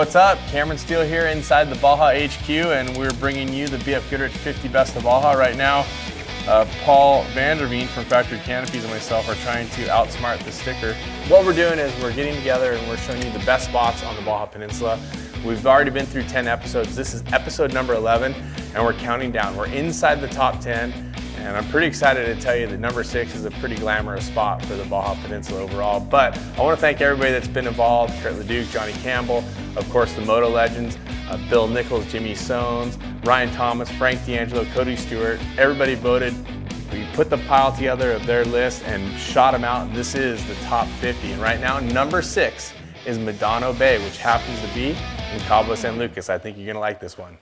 what's up? Cameron Steele here inside the Baja HQ, and we're bringing you the BF Goodrich 50 Best of Baja right now. Paul Vanderveen from Factory Canopies and myself are trying to outsmart the sticker. What we're doing is we're getting together and we're showing you the best spots on the Baja Peninsula. We've already been through 10 episodes. This is episode number 11, and we're counting down. We're inside the top 10, and I'm pretty excited to tell you that number 6 is a pretty glamorous spot for the Baja Peninsula overall. But I want to thank everybody that's been involved: Kurt Leduc, Johnny Campbell, of course the Moto legends, Bill Nichols, Jimmy Sones, Ryan Thomas, Frank D'Angelo, Cody Stewart. Everybody voted. We put the pile together of their list and shot them out. This is the top 50. And right now, number 6 is Medano Bay, which happens to be in Cabo San Lucas. I think you're going to like this one.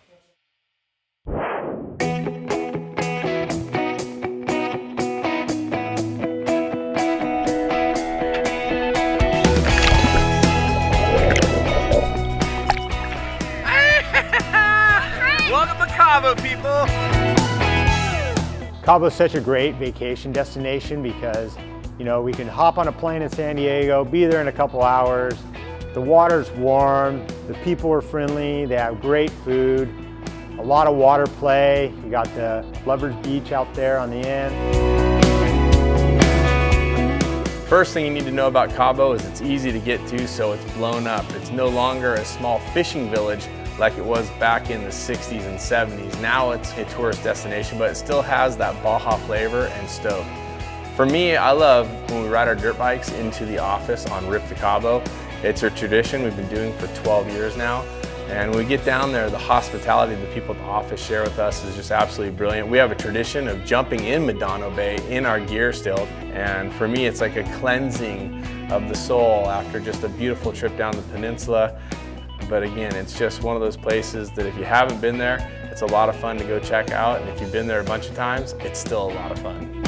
Welcome to Cabo, people! Cabo is such a great vacation destination because, you know, we can hop on a plane in San Diego, be there in a couple hours. The water's warm, the people are friendly, they have great food, a lot of water play. You got the Lovers Beach out there on the end. First thing you need to know about Cabo is it's easy to get to, so it's blown up. It's no longer a small fishing village like it was back in the 60s and 70s. Now it's a tourist destination, but it still has that Baja flavor and stoke. For me, I love when we ride our dirt bikes into the office on Rip to Cabo. It's a tradition we've been doing for 12 years now. And when we get down there, the hospitality the people at the office share with us is just absolutely brilliant. We have a tradition of jumping in Medano Bay in our gear still. And for me, it's like a cleansing of the soul after just a beautiful trip down the peninsula. But again, it's just one of those places that if you haven't been there, it's a lot of fun to go check out. And if you've been there a bunch of times, it's still a lot of fun.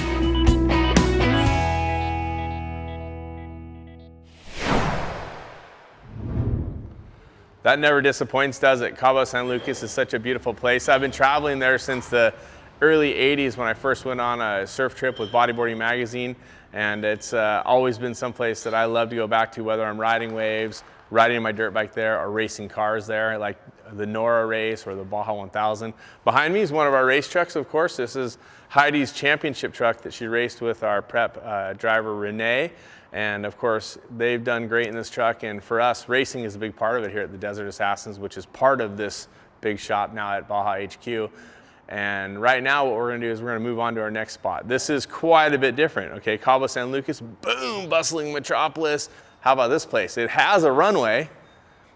That never disappoints, does it? Cabo San Lucas is such a beautiful place. I've been traveling there since the early 80s when I first went on a surf trip with Bodyboarding Magazine. And it's always been someplace that I love to go back to, whether I'm riding waves, riding my dirt bike there, or racing cars there, like the Nora race or the Baja 1000. Behind me is one of our race trucks, of course. This is Heidi's championship truck that she raced with our prep driver, Renee. And of course, they've done great in this truck. And for us, racing is a big part of it here at the Desert Assassins, which is part of this big shop now at Baja HQ. And right now what we're gonna do is we're gonna move on to our next spot. This is quite a bit different, okay? Cabo San Lucas, boom, bustling metropolis. How about this place? It has a runway.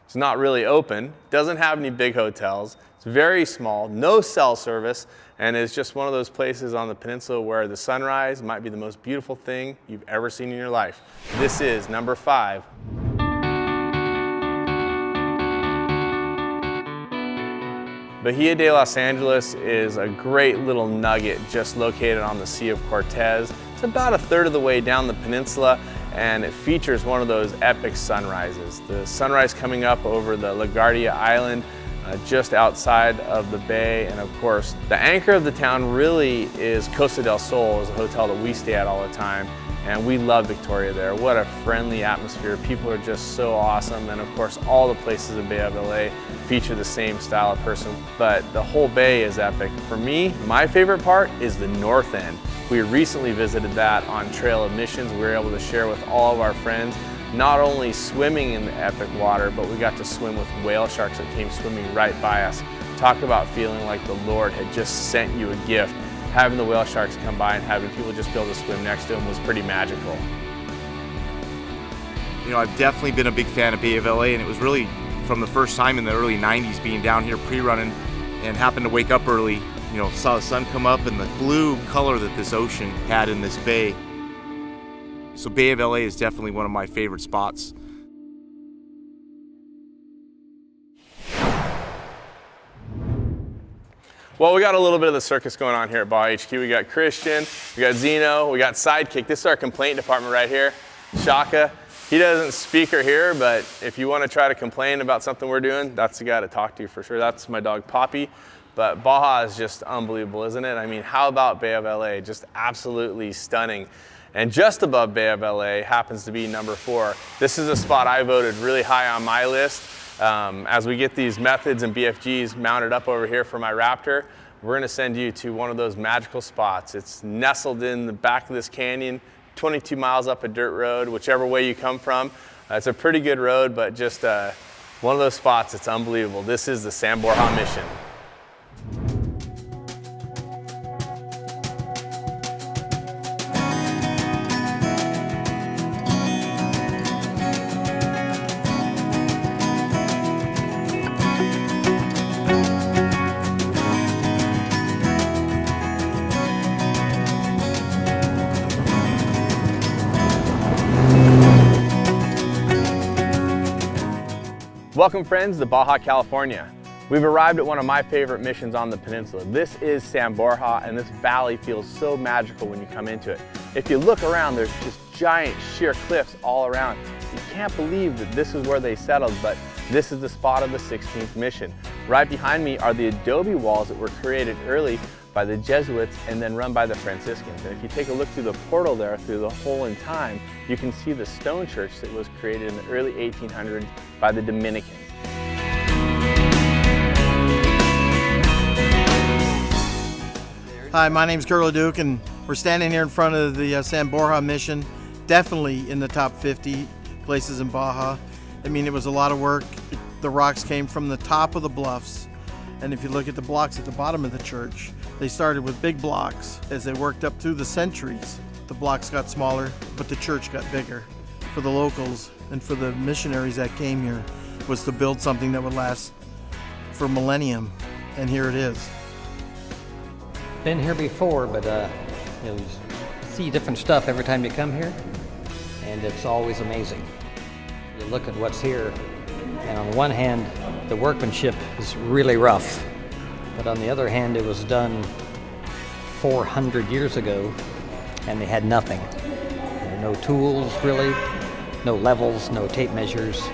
It's not really open. Doesn't have any big hotels. It's very small, no cell service, and it's just one of those places on the peninsula where the sunrise might be the most beautiful thing you've ever seen in your life. This is number 5. Bahia de Los Angeles is a great little nugget just located on the Sea of Cortez. It's about a third of the way down the peninsula, and it features one of those epic sunrises. The sunrise coming up over the LaGuardia Island just outside of the bay, and of course the anchor of the town really is Costa Del Sol, is a hotel that we stay at all the time, and we love Victoria there. What a friendly atmosphere. People are just so awesome, and of course all the places in Bay of LA feature the same style of person, but the whole bay is epic. For me, my favorite part is the north end. We recently visited that on Trail of Missions. We were able to share with all of our friends, not only swimming in the epic water, but we got to swim with whale sharks that came swimming right by us. Talk about feeling like the Lord had just sent you a gift. Having the whale sharks come by and having people just be able to swim next to them was pretty magical. You know, I've definitely been a big fan of Bay of LA, and it was really from the first time in the early 90s being down here pre-running and happened to wake up early. You know, saw the sun come up and the blue color that this ocean had in this bay. So Bay of LA is definitely one of my favorite spots. Well, we got a little bit of the circus going on here at Baja HQ. We got Christian, we got Zeno, we got Sidekick. This is our complaint department right here. Shaka. He doesn't speak or hear, but if you want to try to complain about something we're doing, that's the guy to talk to for sure. That's my dog Poppy. But Baja is just unbelievable, isn't it? I mean, how about Bay of LA? Just absolutely stunning. And just above Bay of LA happens to be number 4. This is a spot I voted really high on my list. As we get these methods and BFGs mounted up over here for my Raptor, we're gonna send you to one of those magical spots. It's nestled in the back of this canyon, 22 miles up a dirt road, whichever way you come from. It's a pretty good road, but just one of those spots, it's unbelievable. This is the San Borja Mission. Welcome friends to Baja, California. We've arrived at one of my favorite missions on the peninsula. This is San Borja, and this valley feels so magical when you come into it. If you look around, there's just giant sheer cliffs all around. You can't believe that this is where they settled, but this is the spot of the 16th mission. Right behind me are the adobe walls that were created early by the Jesuits and then run by the Franciscans. And if you take a look through the portal there, through the hole in time, you can see the stone church that was created in the early 1800s by the Dominicans. Hi, my name's Curly Duke, and we're standing here in front of the San Borja mission, definitely in the top 50 places in Baja. I mean, it was a lot of work. The rocks came from the top of the bluffs, and if you look at the blocks at the bottom of the church, they started with big blocks. As they worked up through the centuries, the blocks got smaller, but the church got bigger. For the locals and for the missionaries that came here was to build something that would last for millennium, and here it is. Been here before, but you see different stuff every time you come here, and it's always amazing. You look at what's here, and on the one hand, the workmanship is really rough, but on the other hand, it was done 400 years ago, and they had nothing. There were no tools, really, no levels, no tape measures.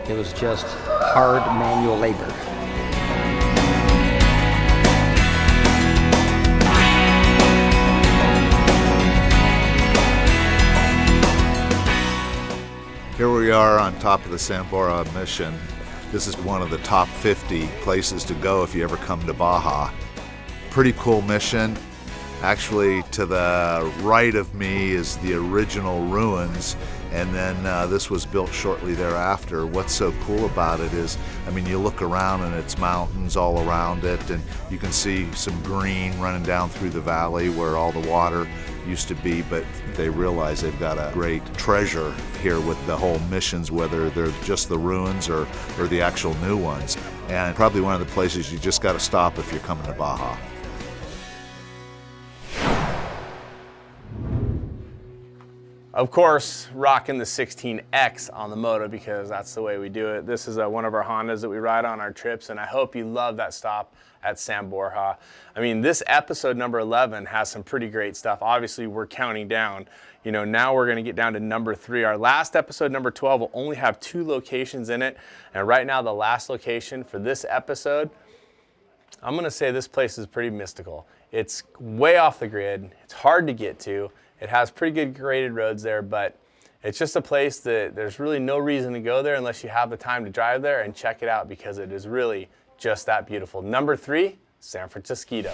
It was just hard manual labor. Here we are on top of the San Borja Mission. This is one of the top 50 places to go if you ever come to Baja. Pretty cool mission. Actually, to the right of me is the original ruins, and then this was built shortly thereafter. What's so cool about it is, I mean, you look around and it's mountains all around it, and you can see some green running down through the valley where all the water used to be, but they realize they've got a great treasure here with the whole missions, whether they're just the ruins or the actual new ones. And probably one of the places you just got to stop if you're coming to Baja. Of course, rocking the 16X on the moto because that's the way we do it. This is one of our Hondas that we ride on our trips, and I hope you love that stop at San Borja. I mean, this episode number 11 has some pretty great stuff. Obviously, we're counting down. You know, now we're gonna get down to number 3. Our last episode, number 12, will only have 2 locations in it. And right now, the last location for this episode, I'm gonna say this place is pretty mystical. It's way off the grid. It's hard to get to. It has pretty good graded roads there, but it's just a place that there's really no reason to go there unless you have the time to drive there and check it out because it is really just that beautiful. Number 3, San Francisquito.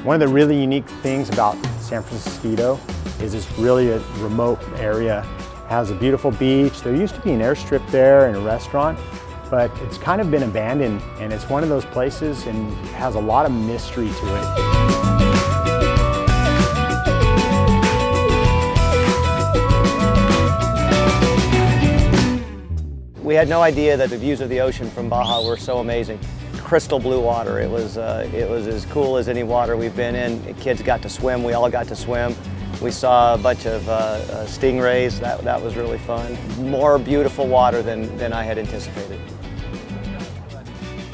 One of the really unique things about San Francisquito is it's really a remote area. It has a beautiful beach. There used to be an airstrip there and a restaurant, but it's kind of been abandoned, and it's one of those places and has a lot of mystery to it. We had no idea that the views of the ocean from Baja were so amazing. Crystal blue water. It was as cool as any water we've been in. Kids got to swim. We all got to swim. We saw a bunch of stingrays. That was really fun. More beautiful water than I had anticipated.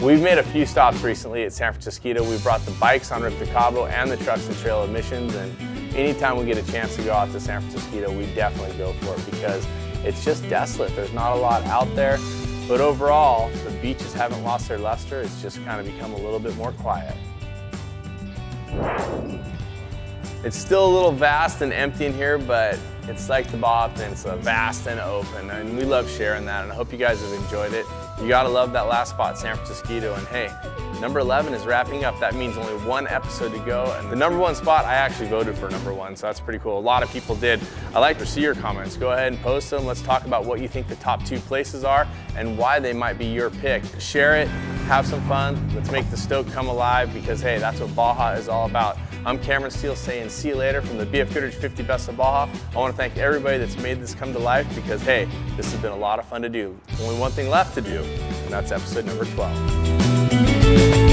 We've made a few stops recently at San Francisquito. We've brought the bikes on Rip to Cabo and the trucks and trail missions, and anytime we get a chance to go out to San Francisquito, we definitely go for it because it's just desolate. There's not a lot out there, but overall, the beaches haven't lost their luster. It's just kind of become a little bit more quiet. It's still a little vast and empty in here, but it's like the Baja Peninsula, vast and open, and we love sharing that, and I hope you guys have enjoyed it. You gotta love that last spot, San Francisquito, and hey, number 11 is wrapping up. That means only one episode to go, and the number 1 spot, I actually voted for number 1, so that's pretty cool. A lot of people did. I'd like to see your comments. Go ahead and post them. Let's talk about what you think the top 2 places are and why they might be your pick. Share it, have some fun. Let's make the Stoke come alive, because hey, that's what Baja is all about. I'm Cameron Steele saying see you later from the BF Goodrich 50 Best of Baja. I want to thank everybody that's made this come to life, because hey, this has been a lot of fun to do. Only one thing left to do, and that's episode number 12.